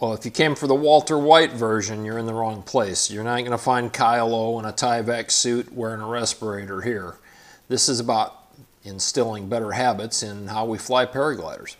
Well, if you came for the Walter White version, you're in the wrong place. You're not going to find Kyle O in a Tyvek suit wearing a respirator here. This is about instilling better habits in how we fly paragliders.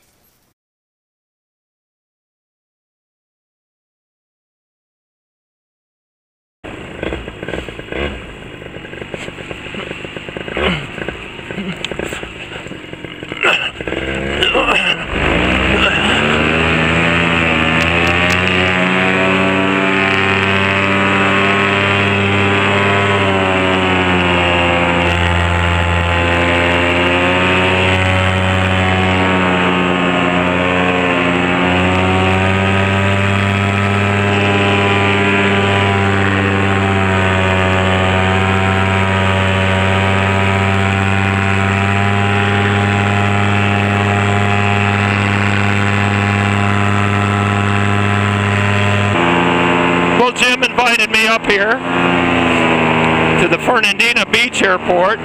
Jim invited me up here to the Fernandina Beach Airport.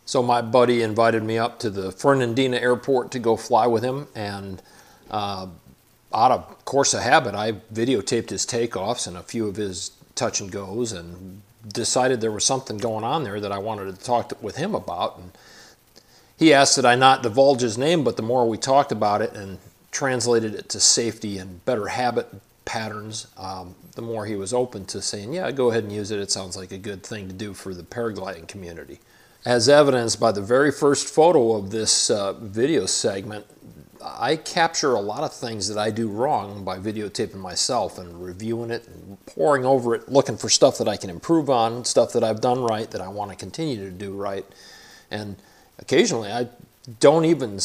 So my buddy invited me up to the Fernandina Airport to go fly with him, and out of course of habit, I videotaped his takeoffs and a few of his touch and goes, and decided there was something going on there that I wanted to talk with him about. And he asked that I not divulge his name, but the more we talked about it and translated it to safety and better habit patterns, the more he was open to saying, yeah, go ahead and use it. It sounds like a good thing to do for the paragliding community. As evidenced by the very first photo of this video segment, I capture a lot of things that I do wrong by videotaping myself and reviewing it and poring over it, looking for stuff that I can improve on, stuff that I've done right that I want to continue to do right. And occasionally I don't even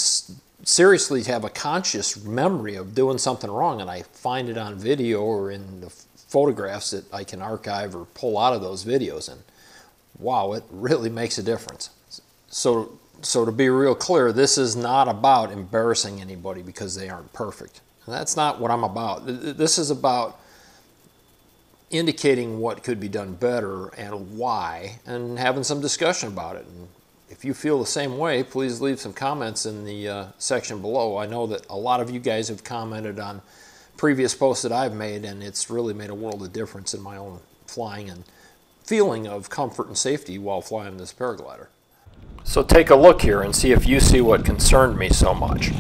seriously have a conscious memory of doing something wrong, and I find it on video or in the photographs that I can archive or pull out of those videos, and wow, it really makes a difference. So to be real clear, this is not about embarrassing anybody because they aren't perfect. And that's not what I'm about. This is about indicating what could be done better and why, and having some discussion about it. And if you feel the same way, please leave some comments in the section below. I know that a lot of you guys have commented on previous posts that I've made, and it's really made a world of difference in my own flying and feeling of comfort and safety while flying this paraglider. So take a look here and see if you see what concerned me so much.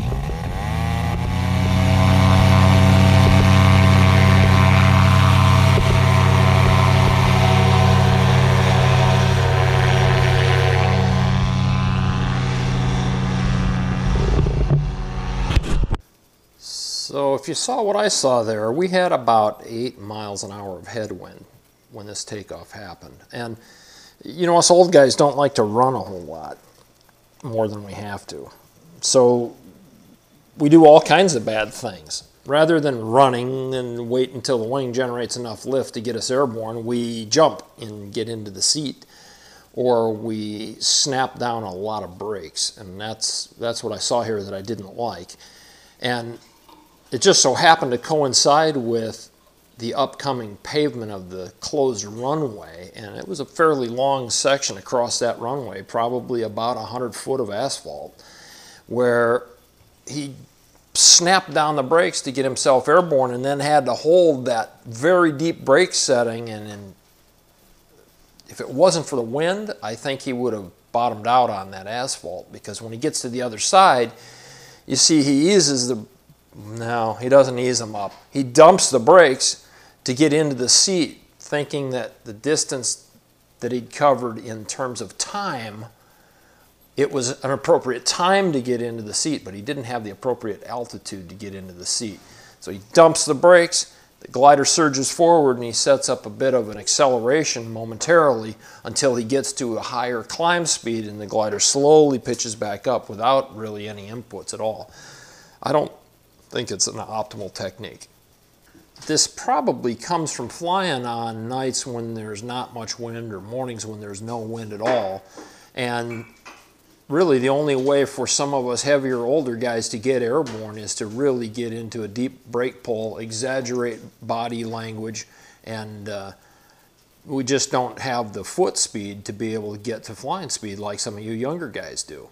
So if you saw what I saw there, we had about 8 miles an hour of headwind when this takeoff happened. And you know, us old guys don't like to run a whole lot more than we have to. So we do all kinds of bad things. Rather than running and wait until the wing generates enough lift to get us airborne, we jump and get into the seat, or we snap down a lot of brakes. And that's what I saw here that I didn't like. And it just so happened to coincide with the upcoming pavement of the closed runway, and it was a fairly long section across that runway, probably about 100 foot of asphalt, where he snapped down the brakes to get himself airborne and then had to hold that very deep brake setting, and if it wasn't for the wind, I think he would have bottomed out on that asphalt, because when he gets to the other side, you see he eases the, no, he doesn't ease them up. He dumps the brakes to get into the seat, thinking that the distance that he'd covered in terms of time, it was an appropriate time to get into the seat, but he didn't have the appropriate altitude to get into the seat. So he dumps the brakes, the glider surges forward, and he sets up a bit of an acceleration momentarily until he gets to a higher climb speed, and the glider slowly pitches back up without really any inputs at all. I don't think it's an optimal technique. This probably comes from flying on nights when there's not much wind or mornings when there's no wind at all. And really the only way for some of us heavier, older guys to get airborne is to really get into a deep brake pull, exaggerate body language, and we just don't have the foot speed to be able to get to flying speed like some of you younger guys do.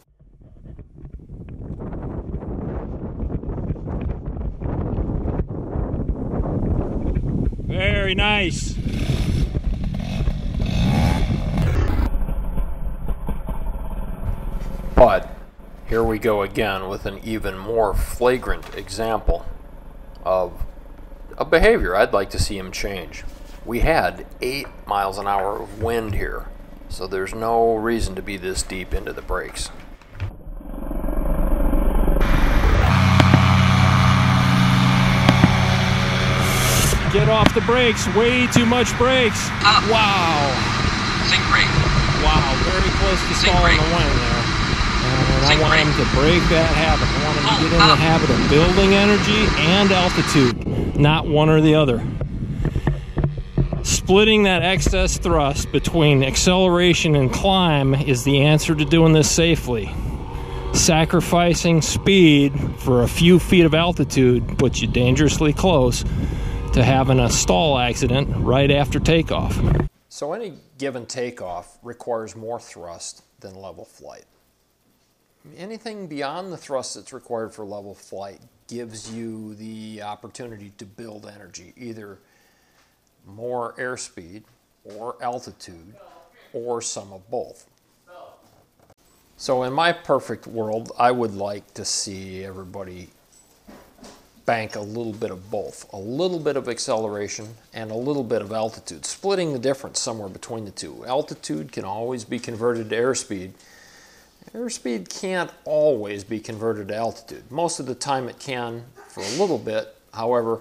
nice. But here we go again with an even more flagrant example of a behavior I'd like to see him change. We had 8 miles an hour of wind here, so there's no reason to be this deep into the brakes. Get off the brakes, way too much brakes. Wow. Sink brake. Wow, very close to Sink stalling brake. the wing there. And Sink I want brake. him to break that habit. I want him to get in the habit of building energy and altitude, not one or the other. Splitting that excess thrust between acceleration and climb is the answer to doing this safely. Sacrificing speed for a few feet of altitude puts you dangerously close to having a stall accident right after takeoff. So any given takeoff requires more thrust than level flight. Anything beyond the thrust that's required for level flight gives you the opportunity to build energy, either more airspeed or altitude or some of both. So in my perfect world, I would like to see everybody bank a little bit of both, a little bit of acceleration and a little bit of altitude, splitting the difference somewhere between the two. Altitude can always be converted to airspeed. Airspeed can't always be converted to altitude. Most of the time it can for a little bit. However,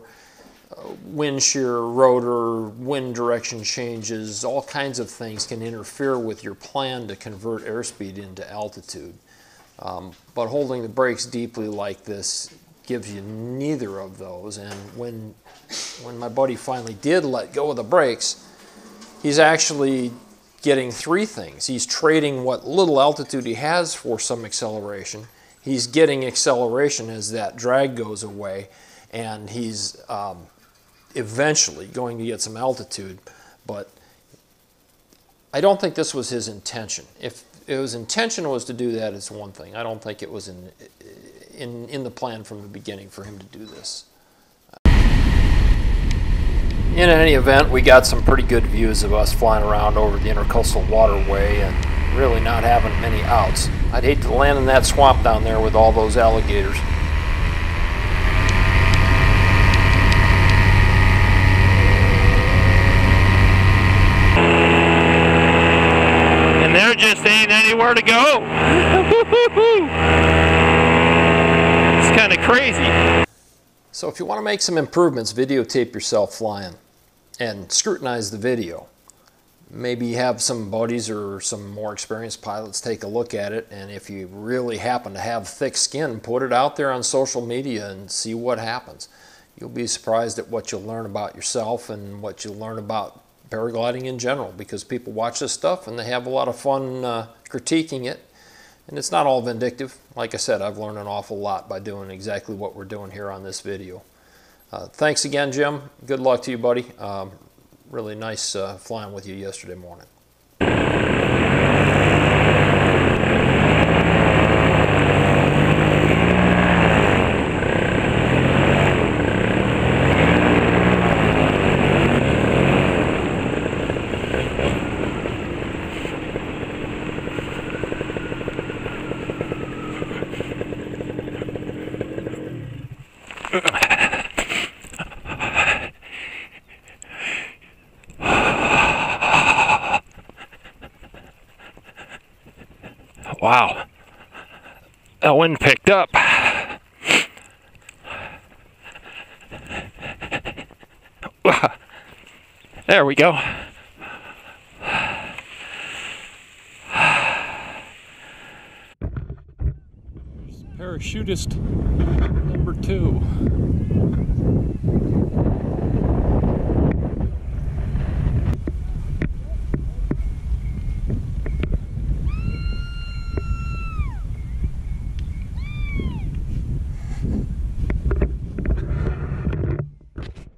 wind shear, rotor, wind direction changes, all kinds of things can interfere with your plan to convert airspeed into altitude. But holding the brakes deeply like this gives you neither of those. And when my buddy finally did let go of the brakes, he's actually getting three things. He's trading what little altitude he has for some acceleration. He's getting acceleration as that drag goes away, and he's eventually going to get some altitude. But I don't think this was his intention. If his intention was to do that, it's one thing. I don't think it was in the plan from the beginning for him to do this. In any event, we got some pretty good views of us flying around over the intercoastal waterway and really not having many outs. I'd hate to land in that swamp down there with all those alligators. And there just ain't anywhere to go. It's kind of crazy. So if you want to make some improvements, videotape yourself flying and scrutinize the video. Maybe have some buddies or some more experienced pilots take a look at it, and if you really happen to have thick skin, put it out there on social media and see what happens. You'll be surprised at what you'll learn about yourself and what you'll learn about paragliding in general, because people watch this stuff and they have a lot of fun critiquing it, and it's not all vindictive. Like I said, I've learned an awful lot by doing exactly what we're doing here on this video. Thanks again, Jim. Good luck to you, buddy. Really nice flying with you yesterday morning. Wow, that wind picked up. There we go. Parachutist number 2.